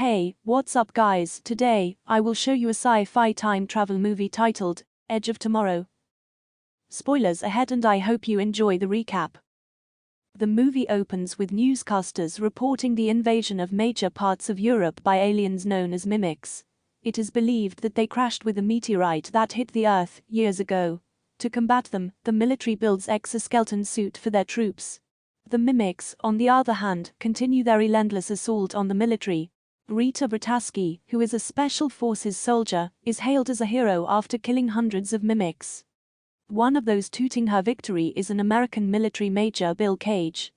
Hey, what's up guys? Today, I will show you a sci-fi time travel movie titled Edge of Tomorrow. Spoilers ahead and I hope you enjoy the recap. The movie opens with newscasters reporting the invasion of major parts of Europe by aliens known as mimics. It is believed that they crashed with a meteorite that hit the Earth years ago. To combat them, the military builds exoskeleton suit for their troops. The mimics, on the other hand, continue their relentless assault on the military. Rita Vrataski, who is a special forces soldier, is hailed as a hero after killing hundreds of mimics. One of those tooting her victory is an American military major, Bill Cage.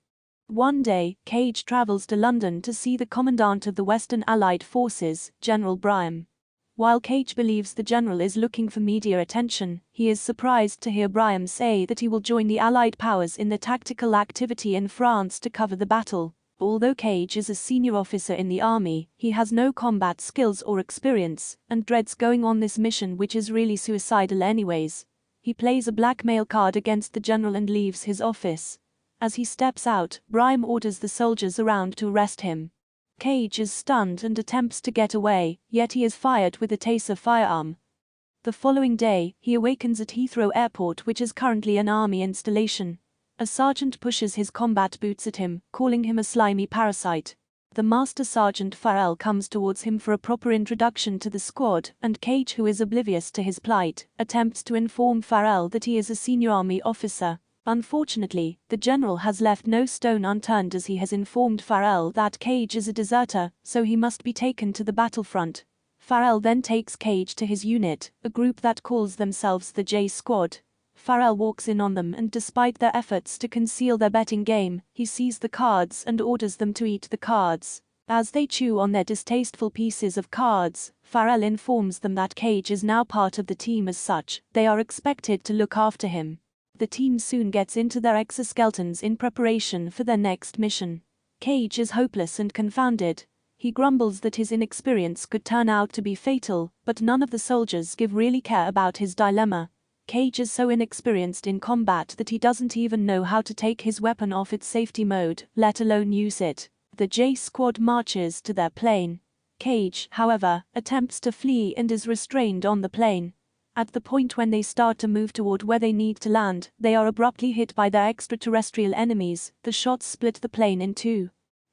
One day, Cage travels to London to see the commandant of the Western Allied Forces, General Bryan. While Cage believes the general is looking for media attention, he is surprised to hear Bryan say that he will join the Allied powers in the tactical activity in France to cover the battle. Although Cage is a senior officer in the army, he has no combat skills or experience, and dreads going on this mission, which is really suicidal anyways. He plays a blackmail card against the general and leaves his office. As he steps out, Bryan orders the soldiers around to arrest him. Cage is stunned and attempts to get away, yet he is fired with a taser firearm. The following day, he awakens at Heathrow Airport, which is currently an army installation. A sergeant pushes his combat boots at him, calling him a slimy parasite. The Master Sergeant Farrell comes towards him for a proper introduction to the squad, and Cage, who is oblivious to his plight, attempts to inform Farrell that he is a senior army officer. Unfortunately, the general has left no stone unturned as he has informed Farrell that Cage is a deserter, so he must be taken to the battlefront. Farrell then takes Cage to his unit, a group that calls themselves the J Squad. Farrell walks in on them, and despite their efforts to conceal their betting game, he sees the cards and orders them to eat the cards. As they chew on their distasteful pieces of cards, Farrell informs them that Cage is now part of the team. As such, they are expected to look after him. The team soon gets into their exoskeletons in preparation for their next mission. Cage is hopeless and confounded. He grumbles that his inexperience could turn out to be fatal, but none of the soldiers really care about his dilemma. Cage is so inexperienced in combat that he doesn't even know how to take his weapon off its safety mode, let alone use it. The J Squad marches to their plane. Cage, however, attempts to flee and is restrained on the plane. At the point when they start to move toward where they need to land, they are abruptly hit by their extraterrestrial enemies. The shots split the plane in two.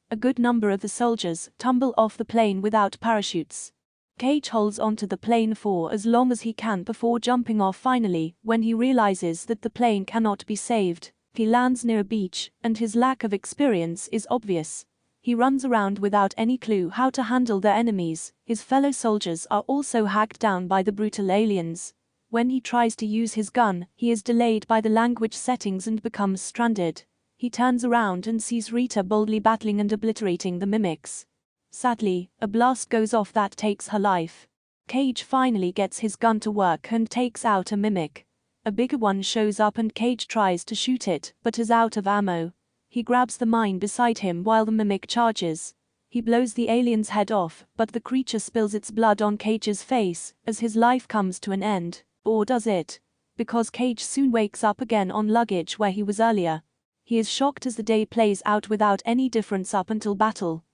A good number of the soldiers tumble off the plane without parachutes. Cage holds onto the plane for as long as he can before jumping off finally, when he realizes that the plane cannot be saved. He lands near a beach, and his lack of experience is obvious. He runs around without any clue how to handle their enemies. His fellow soldiers are also hacked down by the brutal aliens. When he tries to use his gun, he is delayed by the language settings and becomes stranded. He turns around and sees Rita boldly battling and obliterating the mimics. Sadly, a blast goes off that takes her life. Cage finally gets his gun to work and takes out a mimic. A bigger one shows up and Cage tries to shoot it, but is out of ammo. He grabs the mine beside him while the mimic charges. He blows the alien's head off, but the creature spills its blood on Cage's face as his life comes to an end. Or does it? Because Cage soon wakes up again on luggage where he was earlier. He is shocked as the day plays out without any difference up until battle.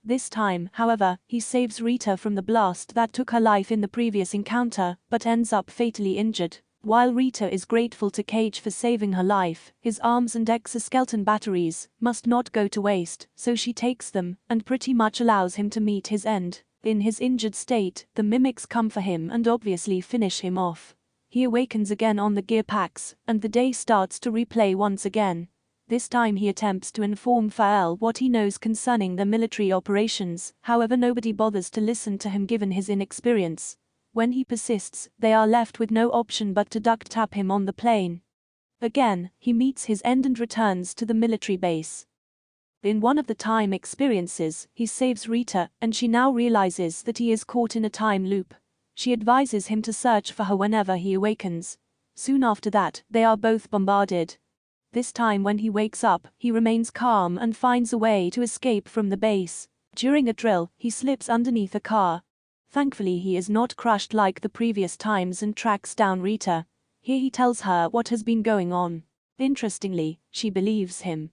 This time, however, he saves Rita from the blast that took her life in the previous encounter, but ends up fatally injured. While Rita is grateful to Cage for saving her life, his arms and exoskeleton batteries must not go to waste, so she takes them and pretty much allows him to meet his end. In his injured state, the mimics come for him and obviously finish him off. He awakens again on the gear packs, and the day starts to replay once again. This time he attempts to inform Farrell what he knows concerning the military operations, however nobody bothers to listen to him given his inexperience. When he persists, they are left with no option but to duct tape him on the plane. Again, he meets his end and returns to the military base. In one of the time experiences, he saves Rita, and she now realizes that he is caught in a time loop. She advises him to search for her whenever he awakens. Soon after that, they are both bombarded. This time when he wakes up, he remains calm and finds a way to escape from the base. During a drill, he slips underneath a car. Thankfully he is not crushed like the previous times and tracks down Rita. Here he tells her what has been going on. Interestingly, she believes him.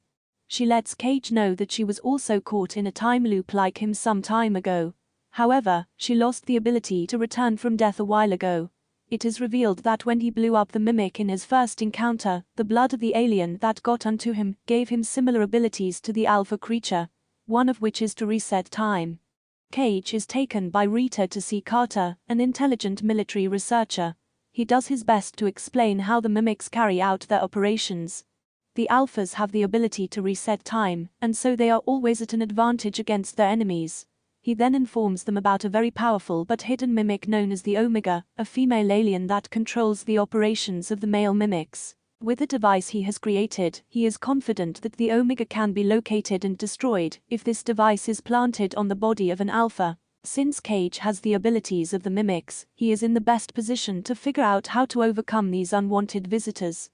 She lets Cage know that she was also caught in a time loop like him some time ago. However, she lost the ability to return from death a while ago. It is revealed that when he blew up the mimic in his first encounter, the blood of the alien that got onto him gave him similar abilities to the alpha creature, one of which is to reset time. Cage is taken by Rita to see Carter, an intelligent military researcher. He does his best to explain how the mimics carry out their operations. The alphas have the ability to reset time, and so they are always at an advantage against their enemies. He then informs them about a very powerful but hidden mimic known as the Omega, a female alien that controls the operations of the male mimics. With the device he has created, he is confident that the Omega can be located and destroyed if this device is planted on the body of an alpha. Since Cage has the abilities of the mimics, he is in the best position to figure out how to overcome these unwanted visitors.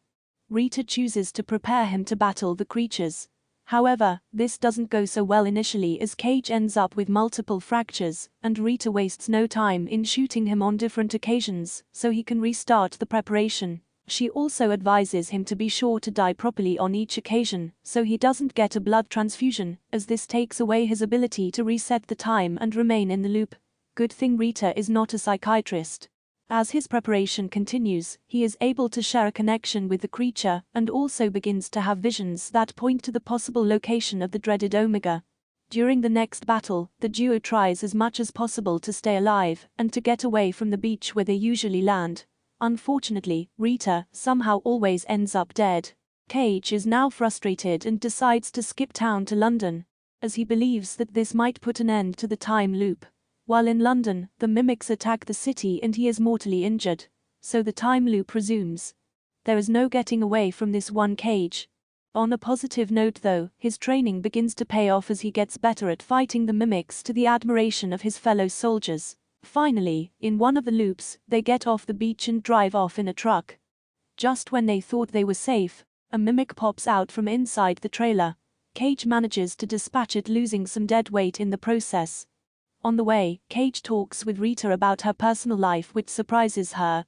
Rita chooses to prepare him to battle the creatures. However, this doesn't go so well initially as Cage ends up with multiple fractures, and Rita wastes no time in shooting him on different occasions so he can restart the preparation. She also advises him to be sure to die properly on each occasion so he doesn't get a blood transfusion, as this takes away his ability to reset the time and remain in the loop. Good thing Rita is not a psychiatrist. As his preparation continues, he is able to share a connection with the creature and also begins to have visions that point to the possible location of the dreaded Omega. During the next battle, the duo tries as much as possible to stay alive and to get away from the beach where they usually land. Unfortunately, Rita somehow always ends up dead. Cage is now frustrated and decides to skip town to London, as he believes that this might put an end to the time loop. While in London, the mimics attack the city and he is mortally injured, so the time loop resumes. There is no getting away from this one Cage. On a positive note though, his training begins to pay off as he gets better at fighting the mimics to the admiration of his fellow soldiers. Finally, in one of the loops, they get off the beach and drive off in a truck. Just when they thought they were safe, a mimic pops out from inside the trailer. Cage manages to dispatch it, losing some dead weight in the process. On the way, Cage talks with Rita about her personal life, which surprises her.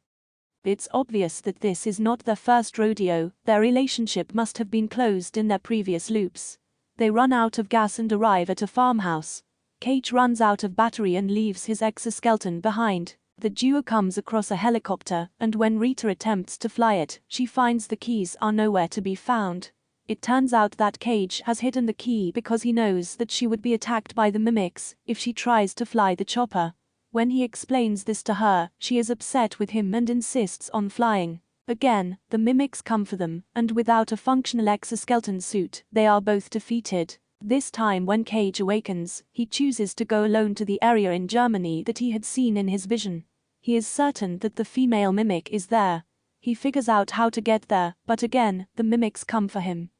It's obvious that this is not their first rodeo. Their relationship must have been closed in their previous loops. They run out of gas and arrive at a farmhouse. Cage runs out of battery and leaves his exoskeleton behind. The duo comes across a helicopter, and when Rita attempts to fly it, she finds the keys are nowhere to be found. It turns out that Cage has hidden the key because he knows that she would be attacked by the mimics if she tries to fly the chopper. When he explains this to her, she is upset with him and insists on flying. Again, the mimics come for them, and without a functional exoskeleton suit, they are both defeated. This time when Cage awakens, he chooses to go alone to the area in Germany that he had seen in his vision. He is certain that the female mimic is there. He figures out how to get there, but again, the mimics come for him.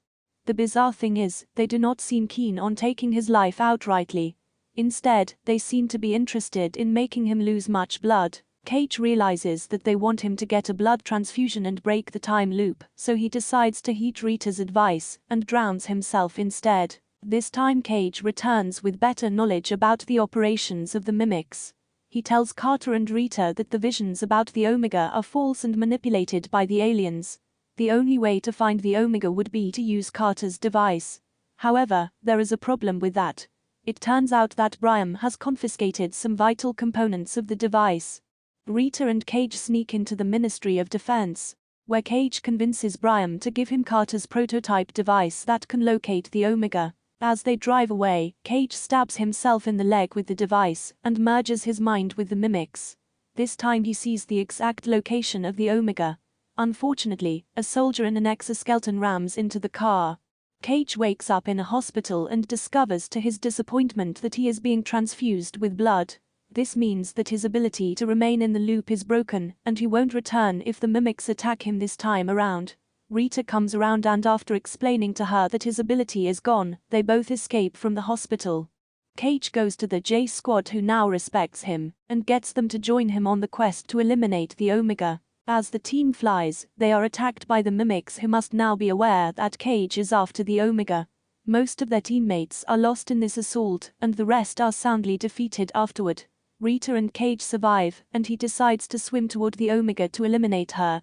The bizarre thing is, they do not seem keen on taking his life outrightly. Instead, they seem to be interested in making him lose much blood. Cage realizes that they want him to get a blood transfusion and break the time loop, so he decides to heed Rita's advice and drowns himself instead. This time Cage returns with better knowledge about the operations of the mimics. He tells Carter and Rita that the visions about the Omega are false and manipulated by the aliens. The only way to find the Omega would be to use Carter's device. However, there is a problem with that. It turns out that Brian has confiscated some vital components of the device. Rita and Cage sneak into the Ministry of Defense, where Cage convinces Brian to give him Carter's prototype device that can locate the Omega. As they drive away, Cage stabs himself in the leg with the device and merges his mind with the mimics. This time he sees the exact location of the Omega. Unfortunately, a soldier in an exoskeleton rams into the car. Cage wakes up in a hospital and discovers to his disappointment that he is being transfused with blood. This means that his ability to remain in the loop is broken, and he won't return if the mimics attack him this time around. Rita comes around and after explaining to her that his ability is gone, they both escape from the hospital. Cage goes to the J Squad, who now respects him, and gets them to join him on the quest to eliminate the Omega. As the team flies, they are attacked by the mimics, who must now be aware that Cage is after the Omega. Most of their teammates are lost in this assault, and the rest are soundly defeated afterward. Rita and Cage survive, and he decides to swim toward the Omega to eliminate her.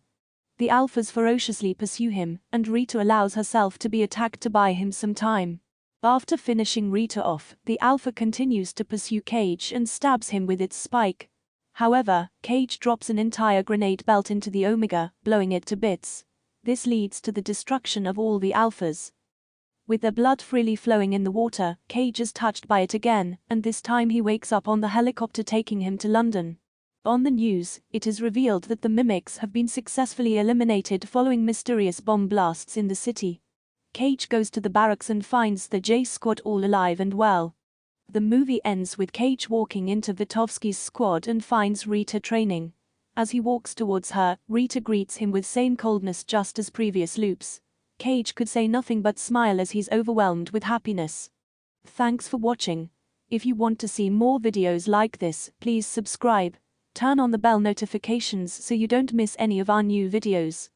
The Alphas ferociously pursue him, and Rita allows herself to be attacked to buy him some time. After finishing Rita off, the Alpha continues to pursue Cage and stabs him with its spike. However, Cage drops an entire grenade belt into the Omega, blowing it to bits. This leads to the destruction of all the Alphas. With their blood freely flowing in the water, Cage is touched by it again, and this time he wakes up on the helicopter taking him to London. On the news, it is revealed that the mimics have been successfully eliminated following mysterious bomb blasts in the city. Cage goes to the barracks and finds the J Squad all alive and well. The movie ends with Cage walking into Vrataski's squad and finds Rita training. As he walks towards her, Rita greets him with same coldness just as previous loops. Cage could say nothing but smile as he's overwhelmed with happiness. Thanks for watching. If you want to see more videos like this, please subscribe. Turn on the bell notifications so you don't miss any of our new videos.